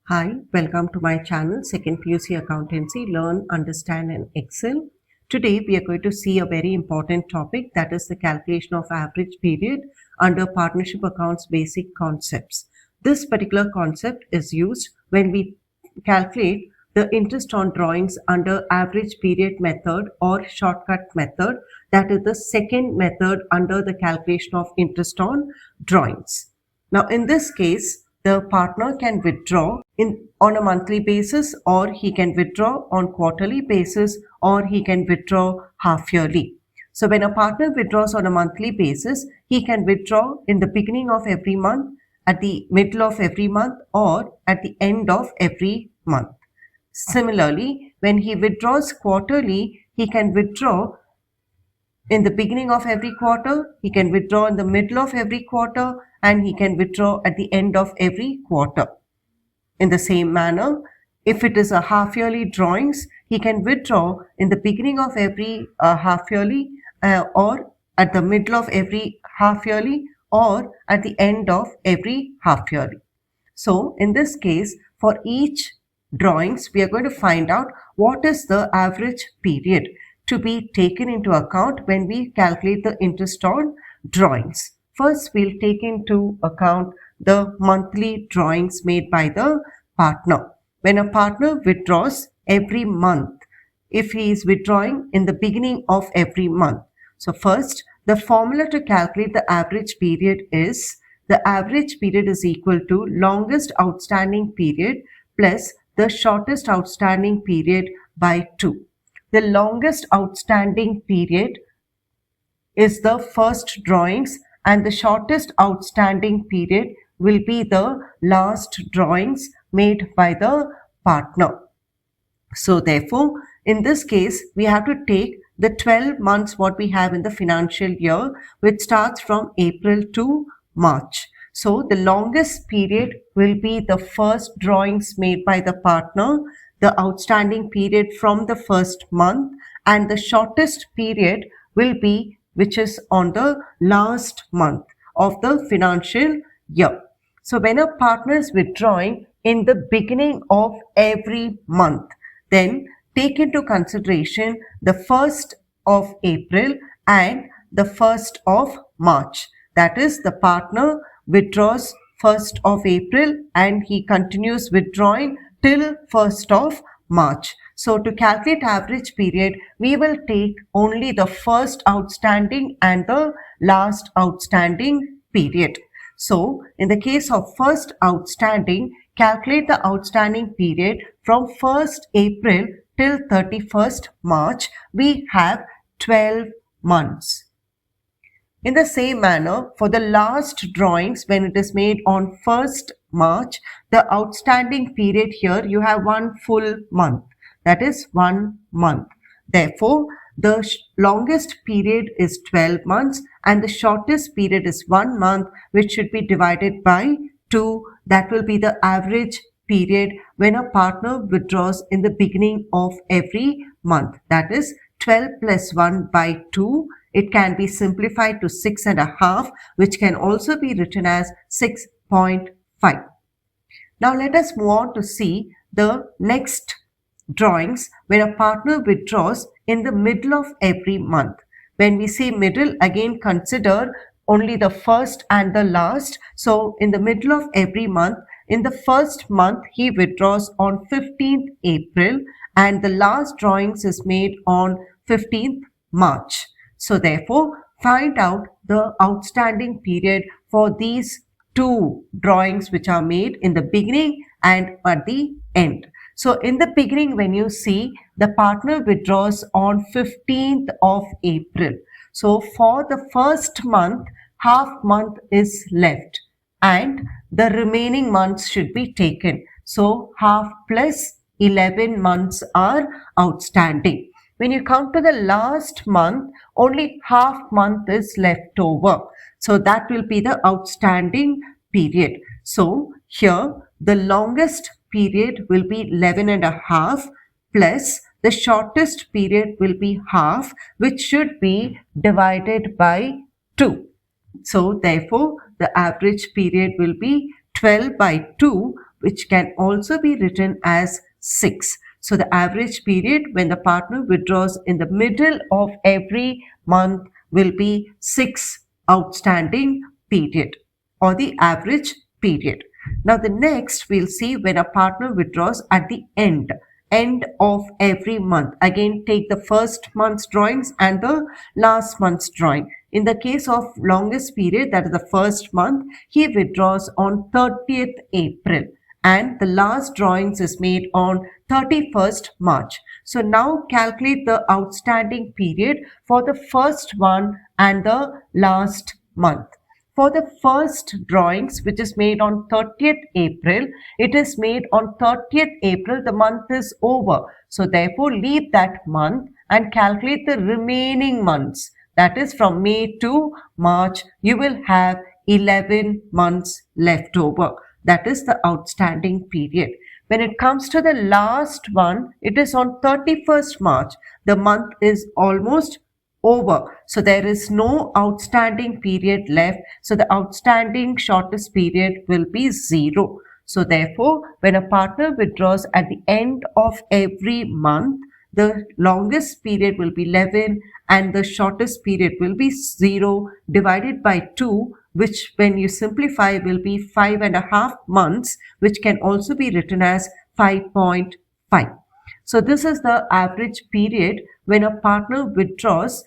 Hi, welcome to my channel, Second PUC Accountancy, Learn, Understand and Excel. Today we are going to see a very important topic, that is the calculation of average period under partnership accounts basic concepts. This particular concept is used when we calculate the interest on drawings under average period method or shortcut method, that is the second method under the calculation of interest on drawings. Now in this case, the partner can withdraw on a monthly basis, or he can withdraw on quarterly basis, or he can withdraw half yearly. So when a partner withdraws on a monthly basis, he can withdraw in the beginning of every month, at the middle of every month, or at the end of every month. Similarly, when he withdraws quarterly, he can withdraw in the beginning of every quarter, he can withdraw in the middle of every quarter, and he can withdraw at the end of every quarter. In the same manner, if it is a half yearly drawings, he can withdraw in the beginning of every half yearly, or at the middle of every half yearly, or at the end of every half yearly. So in this case, for each drawings, we are going to find out what is the average period to be taken into account when we calculate the interest on drawings. First, we'll take into account the monthly drawings made by the partner. When a partner withdraws every month, if he is withdrawing in the beginning of every month. So first, the formula to calculate the average period is the average period is equal to longest outstanding period plus the shortest outstanding period by 2. The longest outstanding period is the first drawings, and the shortest outstanding period will be the last drawings made by the partner. So therefore, in this case, we have to take the 12 months what we have in the financial year, which starts from April to March. So the longest period will be the first drawings made by the partner, the outstanding period from the first month, and the shortest period will be which is on the last month of the financial year. So when a partner is withdrawing in the beginning of every month, then take into consideration the 1st of April and the 1st of March. That is, the partner withdraws 1st of April and he continues withdrawing till 1st of March. So to calculate average period, we will take only the first outstanding and the last outstanding period. So in the case of first outstanding, calculate the outstanding period from 1st April till 31st March. We have 12 months. In the same manner, for the last drawings, when it is made on 1st March, the outstanding period here, you have one full month. That is 1 month. Therefore, the longest period is 12 months and the shortest period is 1 month, which should be divided by 2. That will be the average period when a partner withdraws in the beginning of every month. That is 12 plus 1 by 2. It can be simplified to 6.5, which can also be written as 6.5. Now let us move on to see the next drawings when a partner withdraws in the middle of every month. When we say middle, again consider only the first and the last. So in the middle of every month, in the first month he withdraws on 15th April and the last drawings is made on 15th March. So therefore, find out the outstanding period for these two drawings which are made in the beginning and at the end. So in the beginning, when you see the partner withdraws on 15th of April. So for the first month, half month is left and the remaining months should be taken. So half plus 11 months are outstanding. When you come to the last month, only half month is left over. So that will be the outstanding period. So here the longest period will be 11.5 plus the shortest period will be half, which should be divided by 2. So therefore the average period will be 12 by 2, which can also be written as 6. So the average period when the partner withdraws in the middle of every month will be 6 outstanding period, or the average period. Now the next we'll see when a partner withdraws at the end of every month. Again, take the first month's drawings and the last month's drawing. In the case of longest period, that is the first month, he withdraws on 30th April and the last drawings is made on 31st March. So now calculate the outstanding period for the first one and the last month. For the first drawings, which is made on 30th April, it is made on 30th April, the month is over. So therefore, leave that month and calculate the remaining months. That is from May to March, you will have 11 months left over. That is the outstanding period. When it comes to the last one, it is on 31st March. The month is almost over. So there is no outstanding period left. So the outstanding shortest period will be 0. So therefore, when a partner withdraws at the end of every month, the longest period will be 11 and the shortest period will be 0 divided by 2, which when you simplify will be 5.5 months, which can also be written as 5.5. So this is the average period when a partner withdraws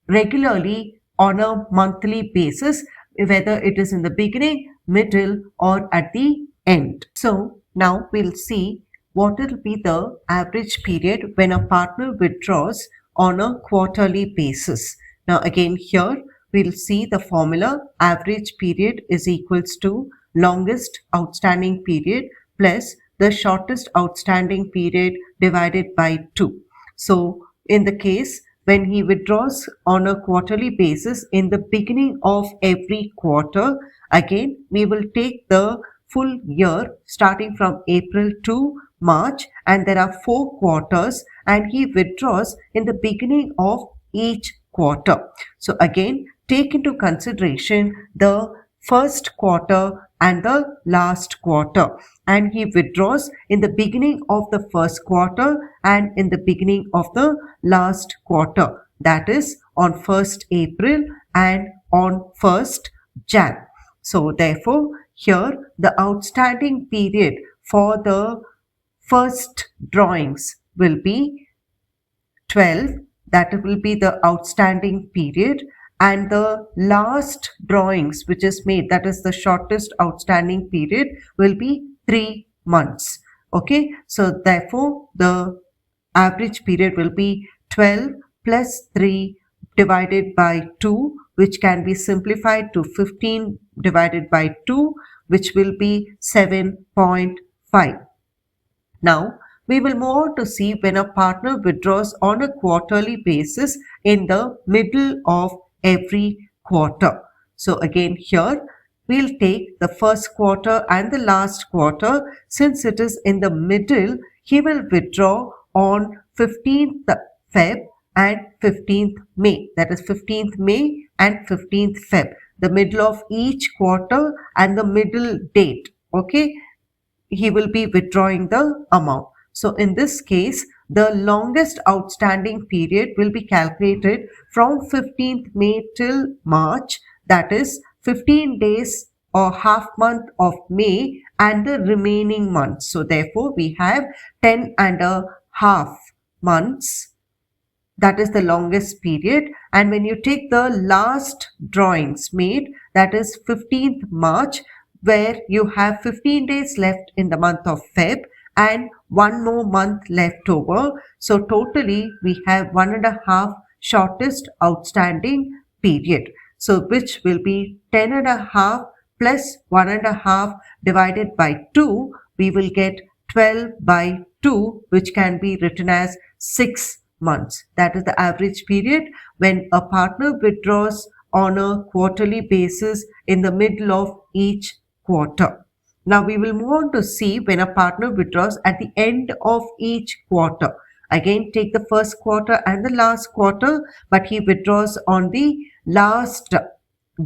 regularly on a monthly basis, whether it is in the beginning, middle, or at the end. So now we'll see what will be the average period when a partner withdraws on a quarterly basis. Now again here we'll see the formula: average period is equals to longest outstanding period plus the shortest outstanding period divided by 2. So in the case when he withdraws on a quarterly basis in the beginning of every quarter, again we will take the full year starting from April to March, and there are 4 quarters and he withdraws in the beginning of each quarter. So again, take into consideration the first quarter and the last quarter, and he withdraws in the beginning of the first quarter and in the beginning of the last quarter, that is on 1st April and on 1st Jan. So therefore here the outstanding period for the first drawings will be 12, that will be the outstanding period, and the last drawings which is made, that is the shortest outstanding period, will be 3 months. Okay, so therefore the average period will be 12 plus 3 divided by 2, which can be simplified to 15 divided by 2, which will be 7.5. Now, we will move on to see when a partner withdraws on a quarterly basis in the middle of every quarter. So again here, we'll take the first quarter and the last quarter. Since it is in the middle, he will withdraw on 15th Feb and 15th May. That is 15th May and 15th Feb. The middle of each quarter and the middle date. Okay, he will be withdrawing the amount. So in this case, the longest outstanding period will be calculated from 15th May till March, that is 15 days or half month of May and the remaining months. So therefore we have 10.5 months. That is the longest period. And when you take the last drawings made, that is 15th March, where you have 15 days left in the month of Feb and 1 more month left over. So totally we have 1.5 shortest outstanding period. So which will be 10.5 plus 1.5 divided by 2, we will get 12 by 2, which can be written as 6 months. That is the average period when a partner withdraws on a quarterly basis in the middle of each quarter. Now we will move on to see when a partner withdraws at the end of each quarter. Again, take the first quarter and the last quarter, but he withdraws on the last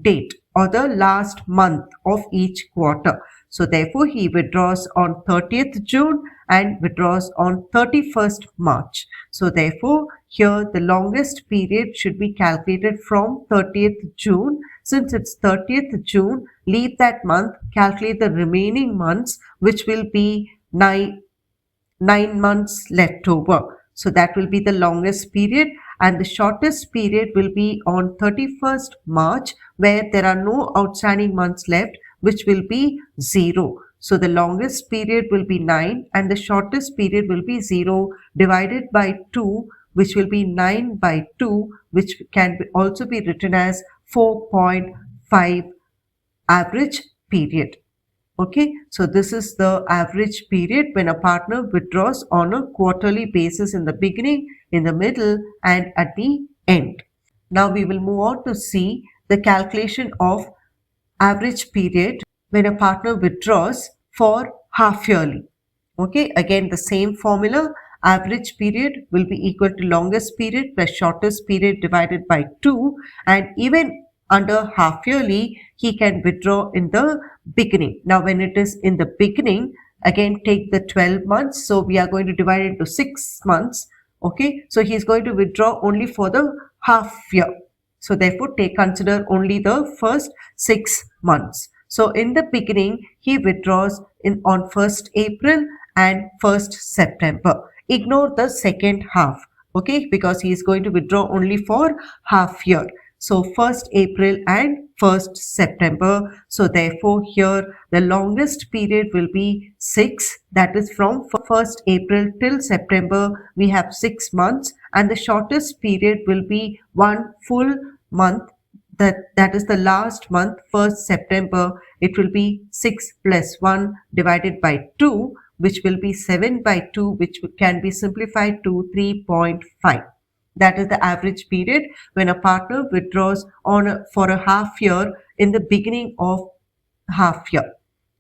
date or the last month of each quarter. So therefore, he withdraws on 30th June and withdraws on 31st March. So therefore, here the longest period should be calculated from 30th June. Since it's 30th June, leave that month, calculate the remaining months, which will be 9 months left over. So that will be the longest period, and the shortest period will be on 31st March, where there are no outstanding months left, which will be 0. So the longest period will be 9 and the shortest period will be 0 divided by 2, which will be 9 by 2, which can also be written as 4.5 average period. Okay, so this is the average period when a partner withdraws on a quarterly basis in the beginning, in the middle, and at the end. Now we will move on to see the calculation of average period when a partner withdraws for half yearly. Okay, again the same formula. Average period will be equal to longest period plus shortest period divided by 2, and even under half yearly he can withdraw in the beginning. Now when it is in the beginning, again take the 12 months, so we are going to divide it into 6 months. Okay, so he is going to withdraw only for the half year. So therefore consider only the first 6 months. So in the beginning he withdraws on 1st April and 1st September. Ignore the second half, okay, because he is going to withdraw only for half year. So 1st April and 1st September. So therefore here the longest period will be 6, that is from 1st April till September we have 6 months, and the shortest period will be 1 full month, that is the last month, 1st September. It will be 6 plus 1 divided by 2, which will be 7 by 2, which can be simplified to 3.5. That is the average period when a partner withdraws for a half year in the beginning of half year.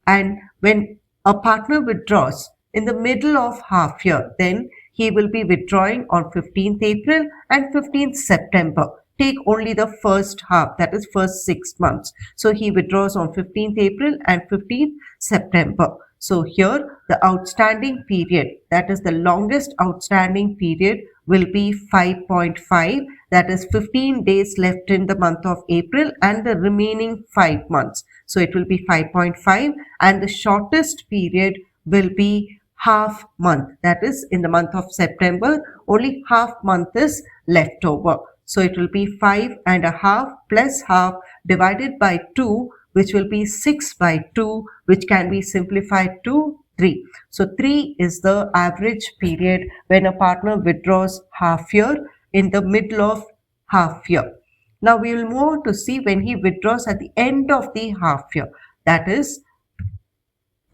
And when a partner withdraws in the middle of half year, then he will be withdrawing on 15th April and 15th September. Take only the first half, that is first 6 months. So he withdraws on 15th April and 15th September. So here the outstanding period, that is the longest outstanding period, will be 5.5, that is 15 days left in the month of April and the remaining 5 months. So it will be 5.5, and the shortest period will be half month, that is in the month of September only half month is left over. So it will be 5.5 plus half divided by 2, which will be 6 by 2, which can be simplified to 3. So 3 is the average period when a partner withdraws half year in the middle of half year. Now we will move on to see when he withdraws at the end of the half year, that is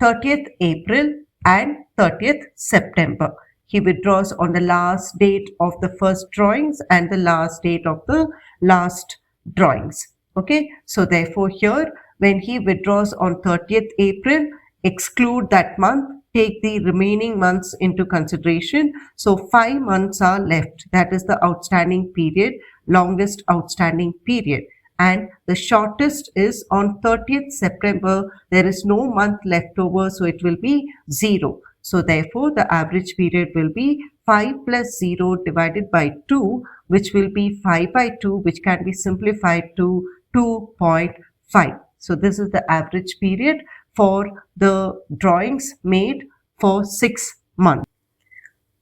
30th April and 30th September. He withdraws on the last date of the first drawings and the last date of the last drawings. Okay, so therefore here when he withdraws on 30th April, exclude that month, take the remaining months into consideration. So 5 months are left, that is the outstanding period, longest outstanding period. And the shortest is on 30th September. There is no month left over, so it will be 0. So therefore the average period will be 5 plus 0 divided by 2, which will be 5 by 2, which can be simplified to 2.5. So this is the average period for the drawings made for 6 months.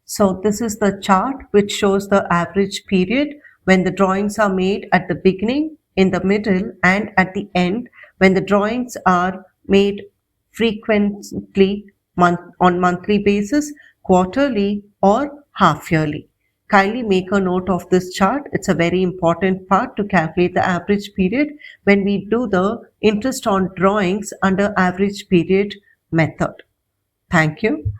So this is the chart which shows the average period when the drawings are made at the beginning, in the middle, and at the end, when the drawings are made frequently on monthly basis, quarterly, or half yearly. Kindly make a note of this chart. It's a very important part to calculate the average period when we do the interest on drawings under average period method. Thank you.